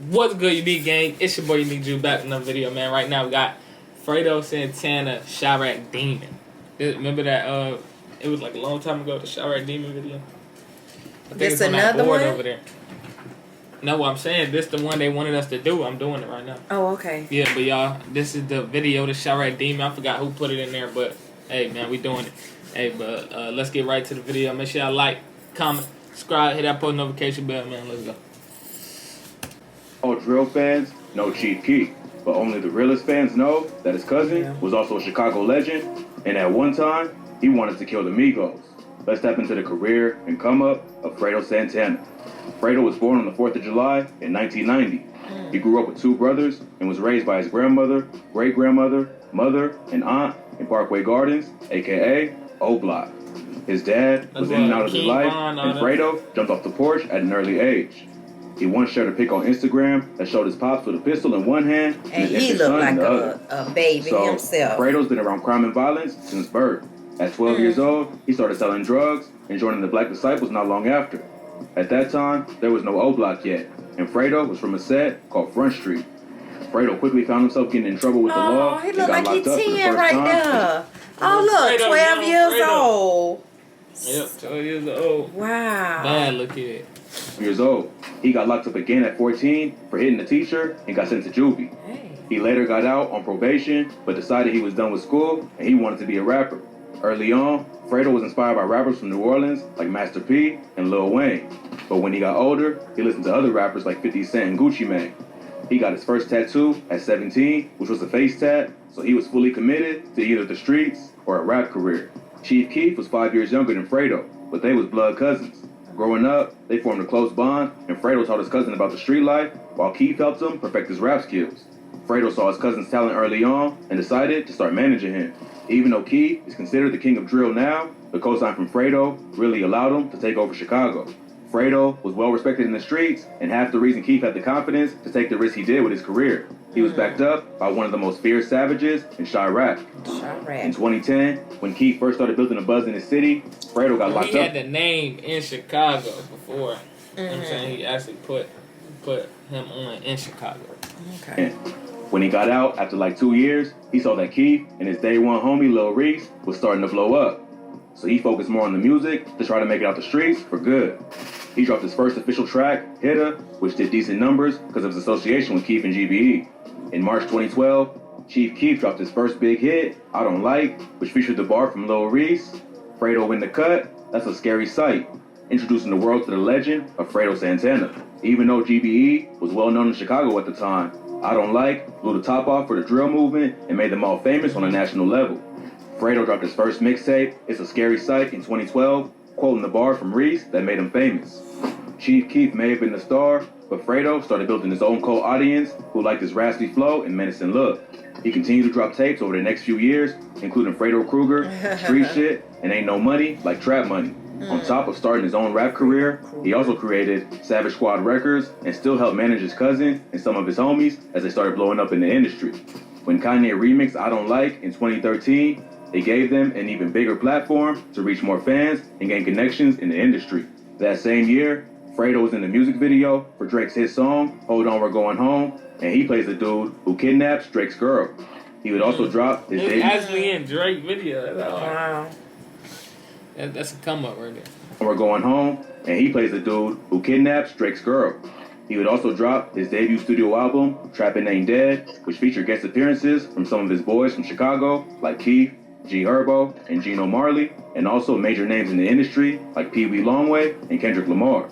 What's good, Unique Gang? It's your boy UniqueJuyt back with another video, man. Right now we got Fredo, Santana, Chiraq, Demon. Remember that? It was like a long time ago, the Chiraq Demon video. I think This it's on another that board one over there. No, what I'm saying, this the one they wanted us to do. I'm doing it right now. Oh, okay. Yeah, but y'all, this is the video, the Chiraq Demon. I forgot who put it in there, but hey, man, we doing it. Hey, but let's get right to the video. Make sure y'all like, comment, subscribe, hit that post notification bell, man. Let's go. All drill fans know Chief Keef, but only the realest fans know that his cousin was also a Chicago legend, and at one time, he wanted to kill the MIGOS. Let's step into the career and come up of Fredo Santana. Fredo was born on the 4th of July in 1990. He grew up with two brothers and was raised by his grandmother, great-grandmother, mother, and aunt in Parkway Gardens, a.k.a. O-Block. His dad was in and out of his life, and Fredo jumped off the porch at an early age. He once shared a pic on Instagram that showed his pops with a pistol in one hand and his infant son in the other. A baby himself. Fredo's been around crime and violence since birth. At 12 years old, he started selling drugs and joining the Black Disciples not long after. At that time, there was no O-Block yet, and Fredo was from a set called Front Street. Fredo quickly found himself getting in trouble with the law. He and looked got like he's locked up for the 10 first right time. there. Oh, look, Fredo, 12 years Fredo. old. Yep, 12 years old. Wow. Bad look at it. Years old. He got locked up again at 14 for hitting a teacher and got sent to juvie. Hey. He later got out on probation, but decided he was done with school and he wanted to be a rapper. Early on, Fredo was inspired by rappers from New Orleans like Master P and Lil Wayne. But when he got older, he listened to other rappers like 50 Cent and Gucci Mane. He got his first tattoo at 17, which was a face tat, so he was fully committed to either the streets or a rap career. Chief Keef was 5 years younger than Fredo, but they was blood cousins. Growing up, they formed a close bond, and Fredo taught his cousin about the street life, while Keef helped him perfect his rap skills. Fredo saw his cousin's talent early on and decided to start managing him. Even though Keef is considered the king of drill now, the cosign from Fredo really allowed him to take over Chicago. Fredo was well respected in the streets, and half the reason Keef had the confidence to take the risk he did with his career. He was backed up by one of the most fierce savages in Chiraq. In 2010, when Keef first started building a buzz in his city, Fredo got locked up. He had the name in Chicago before. You know what I'm saying? He actually put him on in Chicago. Okay. And when he got out after like 2 years, he saw that Keef and his day one homie Lil Reese was starting to blow up. So he focused more on the music to try to make it out the streets for good. He dropped his first official track, Hitter, which did decent numbers because of his association with Keef and GBE. In March 2012, Chief Keef dropped his first big hit, I Don't Like, which featured the bar from Lil Reese. Fredo win the cut, that's a scary sight, introducing the world to the legend of Fredo Santana. Even though GBE was well known in Chicago at the time, I Don't Like blew the top off for the drill movement and made them all famous on a national level. Fredo dropped his first mixtape, It's a Scary Sight, in 2012, quoting the bar from Reese that made him famous. Chief Keef may have been the star, but Fredo started building his own cult audience who liked his raspy flow and menacing look. He continued to drop tapes over the next few years, including Fredo Krueger, Street Shit, and Ain't No Money Like Trap Money. On top of starting his own rap career, he also created Savage Squad Records and still helped manage his cousin and some of his homies as they started blowing up in the industry. When Kanye remixed I Don't Like in 2013, it gave them an even bigger platform to reach more fans and gain connections in the industry. That same year, Fredo was in the music video for Drake's hit song, Hold On We're Going Home, and he plays the dude who kidnaps Drake's girl. He would also drop his debut. Actually in Drake video. Wow. That's a come up right there. We're Going Home, and he plays the dude who kidnaps Drake's girl. He would also drop his debut studio album, Trappin' Ain't Dead, which featured guest appearances from some of his boys from Chicago, like Keef, G Herbo, and Gino Marley, and also major names in the industry like Pee Wee Longway and Kendrick Lamar.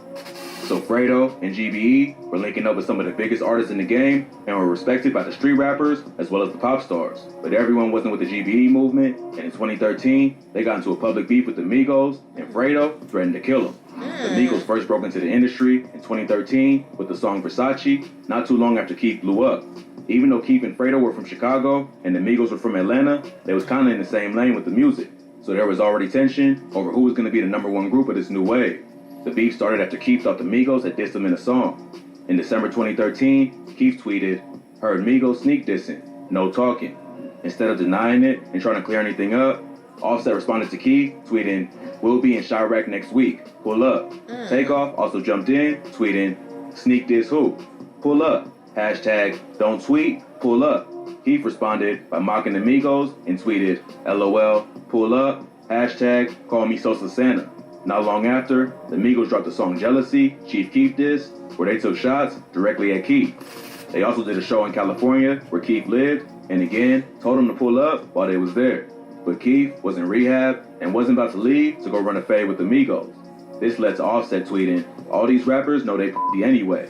So Fredo and GBE were linking up with some of the biggest artists in the game and were respected by the street rappers as well as the pop stars. But everyone wasn't with the GBE movement, and in 2013, they got into a public beef with the MIGOS, and Fredo threatened to kill them. The MIGOS first broke into the industry in 2013 with the song Versace, not too long after Keef blew up. Even though Keef and Fredo were from Chicago and the MIGOS were from Atlanta, they was kind of in the same lane with the music. So there was already tension over who was going to be the #1 group of this new wave. The beef started after Keef thought the MIGOS had dissed him in a song. In December 2013, Keef tweeted, "Heard MIGOS sneak dissing, no talking." Instead of denying it and trying to clear anything up, Offset responded to Keef, tweeting, "We'll be in Chiraq next week, pull up." Takeoff also jumped in, tweeting, "Sneak diss who?" pull up. Hashtag don't tweet, pull up. Keith responded by mocking the Migos and tweeted, LOL, pull up. Hashtag call me Sosa Santa. Not long after, the Migos dropped the song Jealousy, Chief Keef diss, where they took shots directly at Keith. They also did a show in California where Keith lived, and again, told him to pull up while they was there. But Keith was in rehab and wasn't about to leave to go run a fade with the Migos. This led to Offset tweeting, all these rappers know they p***y anyway.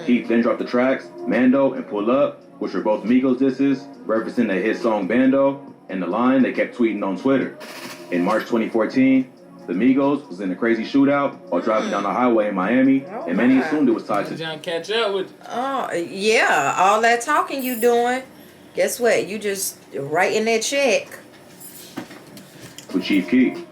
Keith then dropped the tracks, Mando and Pull Up, which were both Migos disses, referencing their hit song Bando, and the line they kept tweeting on Twitter. In March 2014, the Migos was in a crazy shootout while driving down the highway in Miami, and many assumed it was tied to John catch up with. Oh, yeah. All that talking you doing, guess what? You just writing that check. with Chief Keef.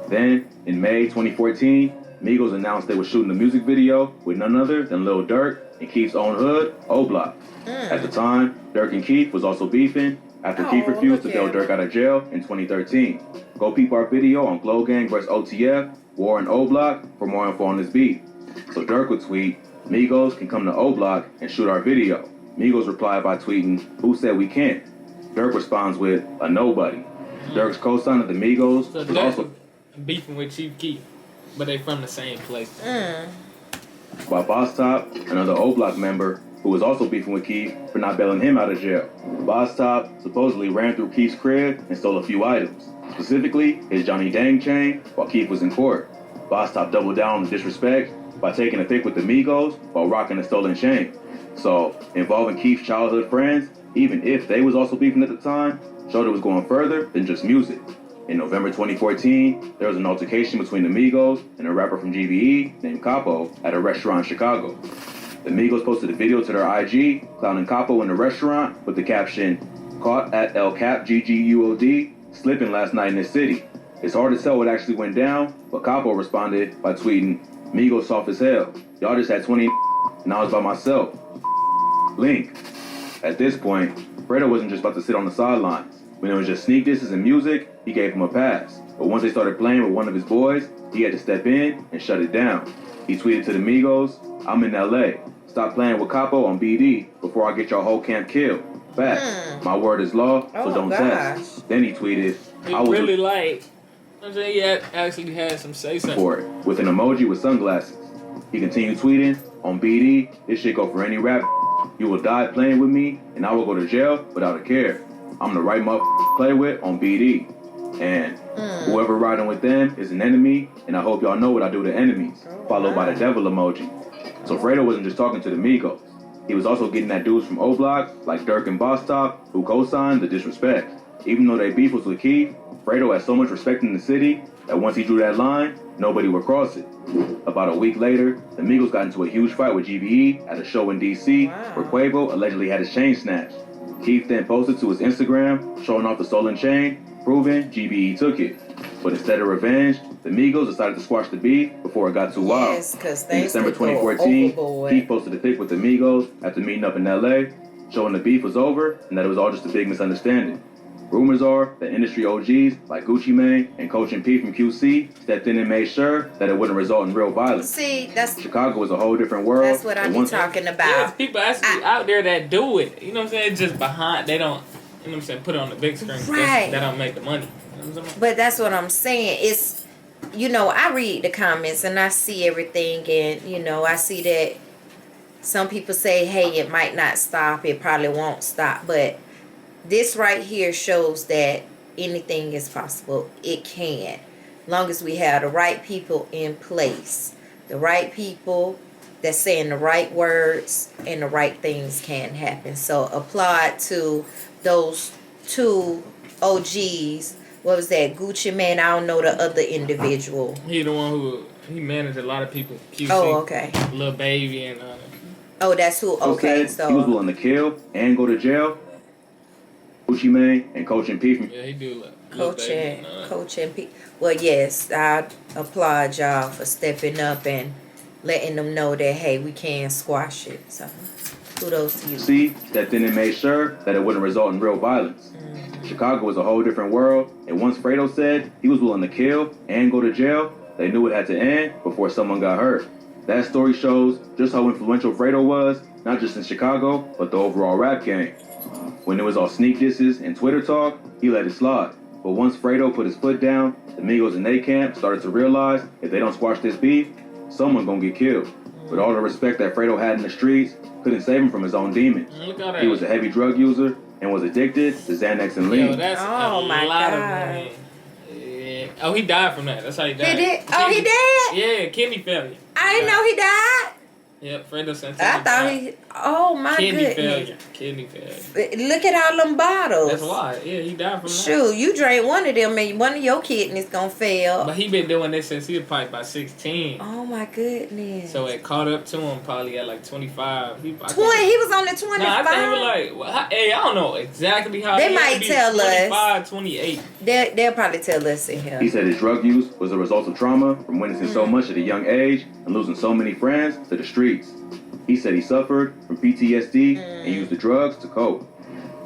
Then, in May 2014, Migos announced they were shooting a music video with none other than Lil Durk and Keef's own hood, O Block. At the time, Durk and Keef was also beefing after Keef refused to bail Durk out of jail in 2013. Go peep our video on Glow Gang vs. OTF, War and O Block for more info on this beef. So Durk would tweet, Migos can come to O Block and shoot our video. Migos replied by tweeting, who said we can't? Durk responds with, a nobody. Durk's co-sign of the Migos So was Durk also beefing with Chief Keef, but they from the same place. by Boss Top, another O Block member, who was also beefing with Keef for not bailing him out of jail. Boss Top supposedly ran through Keef's crib and stole a few items, specifically his Johnny Dang chain while Keef was in court. Boss Top doubled down on the disrespect by taking a pic with the Migos while rocking a stolen chain. So, involving Keef's childhood friends, even if they was also beefing at the time, showed it was going further than just music. In November 2014, there was an altercation between the Migos and a rapper from GBE named Capo at a restaurant in Chicago. The Migos posted a video to their IG, clowning Capo in the restaurant with the caption, caught at El Cap GGUOD, slipping last night in the city. It's hard to tell what actually went down, but Capo responded by tweeting, Migos soft as hell. Y'all just had 20 and I was by myself. Link. At this point, Fredo wasn't just about to sit on the sidelines. When it was just sneak disses and music, he gave him a pass. But once they started playing with one of his boys, he had to step in and shut it down. He tweeted to the Migos, I'm in LA. Stop playing with Capo on BD before I get your whole camp killed. Facts. My word is law, so don't test. Then he tweeted, He I was really like. I'm saying he actually had some say something. for it, with an emoji with sunglasses. He continued tweeting, on BD, this shit go for any rap. You will die playing with me, and I will go to jail without a care. I'm the right motherfucker to play with on BD. And whoever riding with them is an enemy, and I hope y'all know what I do to enemies, followed by the devil emoji. So Fredo wasn't just talking to the Migos. He was also getting at dudes from O Block, like Durk and Boss Top, who co-signed the disrespect. Even though they beef was with Keef, Fredo had so much respect in the city that once he drew that line, nobody would cross it. About a week later, the Migos got into a huge fight with GBE at a show in DC, where Quavo allegedly had his chain snatched. Keith then posted to his Instagram, showing off the stolen chain, proving GBE took it. But instead of revenge, the Migos decided to squash the beef before it got too wild. Yes, because In December 2014, Keith posted a pic with the Migos after meeting up in LA, showing the beef was over and that it was all just a big misunderstanding. Rumors are that industry OGs like Gucci Mane and Coach and P from QC stepped in and made sure that it wouldn't result in real violence. See, that's Chicago was a whole different world. That's what I'm talking about. There's people actually out there that do it. You know what I'm saying? Just behind, they don't, you know what I'm saying, put it on the big screen. Right. That don't make the money. You know what I'm saying? But that's what I'm saying. It's, you know, I read the comments and I see everything, and, you know, I see that some people say, hey, it might not stop. It probably won't stop. But this right here shows that anything is possible. It can. As long as we have the right people in place. The right people that's saying the right words, and the right things can happen. So applaud to those two OGs. What was that? Gucci Mane. I don't know the other individual. He the one who, he managed a lot of people. QC, Oh, okay. Lil Baby and Oh, that's who. Okay, said he was willing to kill and go to jail. Gucci Mane and Coach and P from yeah, he do Coach and P. Well, yes, I applaud y'all for stepping up and letting them know that, hey, we can squash it. So kudos to you. QC stepped in and made sure that it wouldn't result in real violence. Chicago was a whole different world, and once Fredo said he was willing to kill and go to jail, they knew it had to end before someone got hurt. That story shows just how influential Fredo was, not just in Chicago, but the overall rap game. When it was all sneak disses and Twitter talk, he let it slide. But once Fredo put his foot down, the Migos in they camp started to realize if they don't squash this beef, someone gonna get killed. With all the respect that Fredo had in the streets, couldn't save him from his own demons. He was a heavy drug user and was addicted to Xanax and lean. Yo, that's Oh, a my lot God. of money. Yeah. Oh, he died from that. That's how he died. He did? Oh, he did? Yeah, kidney failure. I didn't know he died. Yep, Fredo Santana. I thought he. Oh my Kidney goodness! failure. Kidney failure. Look at all them bottles. That's why. Yeah, he died from that. Shoot, you drink one of them and one of your kidneys gonna fail. But he been doing this since he was probably about 16. Oh my goodness! So it caught up to him probably at like 25. He 20. He was on the 25. Nah, I think he was like, well, hey, I don't know exactly how. They he might be tell us. 25, 28. They'll probably tell us in here. He said his drug use was a result of trauma from witnessing so much at a young age and losing so many friends to the streets. He said he suffered from PTSD and used the drugs to cope.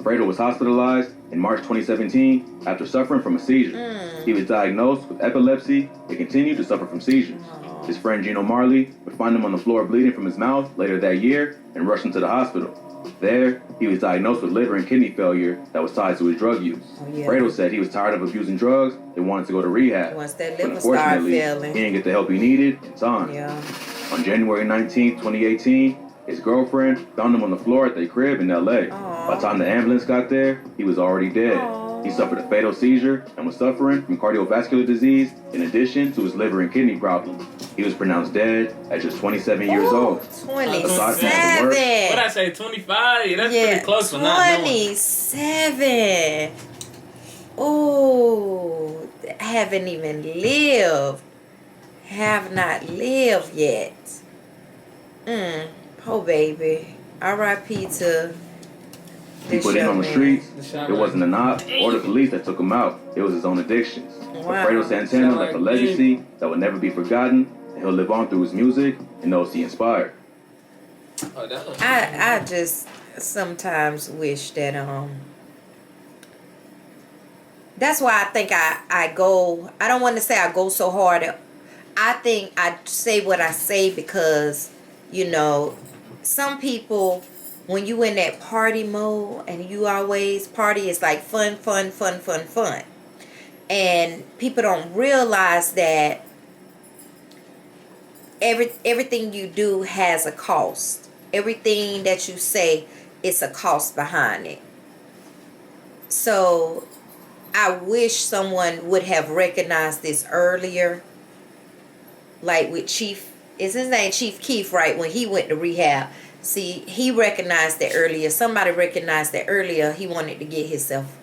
Fredo was hospitalized in March 2017 after suffering from a seizure. He was diagnosed with epilepsy and continued to suffer from seizures. His friend Gino Marley would find him on the floor bleeding from his mouth later that year and rush him to the hospital. There, he was diagnosed with liver and kidney failure that was tied to his drug use. Fredo said he was tired of abusing drugs and wanted to go to rehab. Once that But liver started unfortunately, failing. he didn't get the help he needed in time. Yeah. On January 19, 2018, his girlfriend found him on the floor at their crib in L.A. By the time the ambulance got there, he was already dead. He suffered a fatal seizure and was suffering from cardiovascular disease in addition to his liver and kidney problems. He was pronounced dead at just 27 years old. 27. What I say, 25? Yeah, that's pretty close for not knowing. 27. Oh, haven't even lived. Have not lived yet. Poor baby. R.I.P. to He this put in young on the man. streets. It wasn't the knock or the police that took him out. It was his own addictions. But Wow. Fredo Santana left a legacy that will never be forgotten, and he'll live on through his music and those he inspired. Oh, that was I just sometimes wish that that's why I think I go, I don't want to say I go so hard. I think I say what I say because, you know, some people, when you in that party mode and you always party, it's like fun. And people don't realize that everything you do has a cost. Everything that you say, it's a cost behind it. So I wish someone would have recognized this earlier. Like with Chief, is his name Chief Keef, right? When he went to rehab. See, he recognized that earlier. Somebody recognized that earlier. He wanted to get himself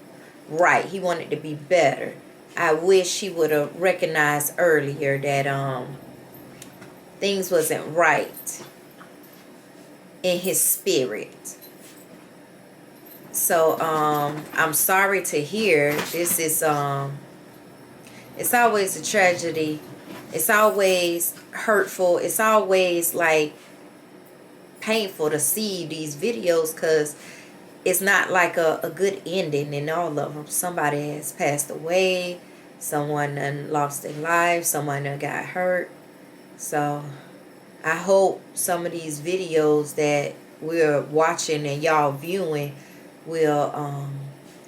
right. He wanted to be better. I wish he would have recognized earlier that things wasn't right in his spirit. So I'm sorry to hear this is it's always a tragedy. It's always hurtful. It's always like painful to see these videos because it's not like a good ending in all of them. Somebody has passed away. Someone done lost their life. Someone done got hurt. So I hope some of these videos that we're watching and y'all viewing will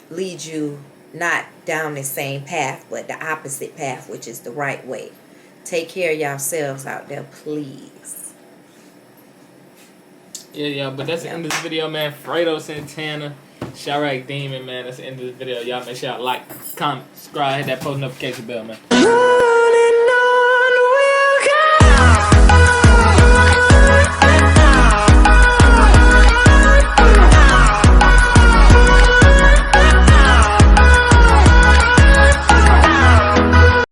lead you not down the same path, but the opposite path, which is the right way. Take care of yourselves out there, please. Yeah, but that's the end of this video, man. Fredo Santana, Chiraq Demon, man. That's the end of this video. Y'all make sure y'all like, comment, subscribe, hit that post notification bell, man.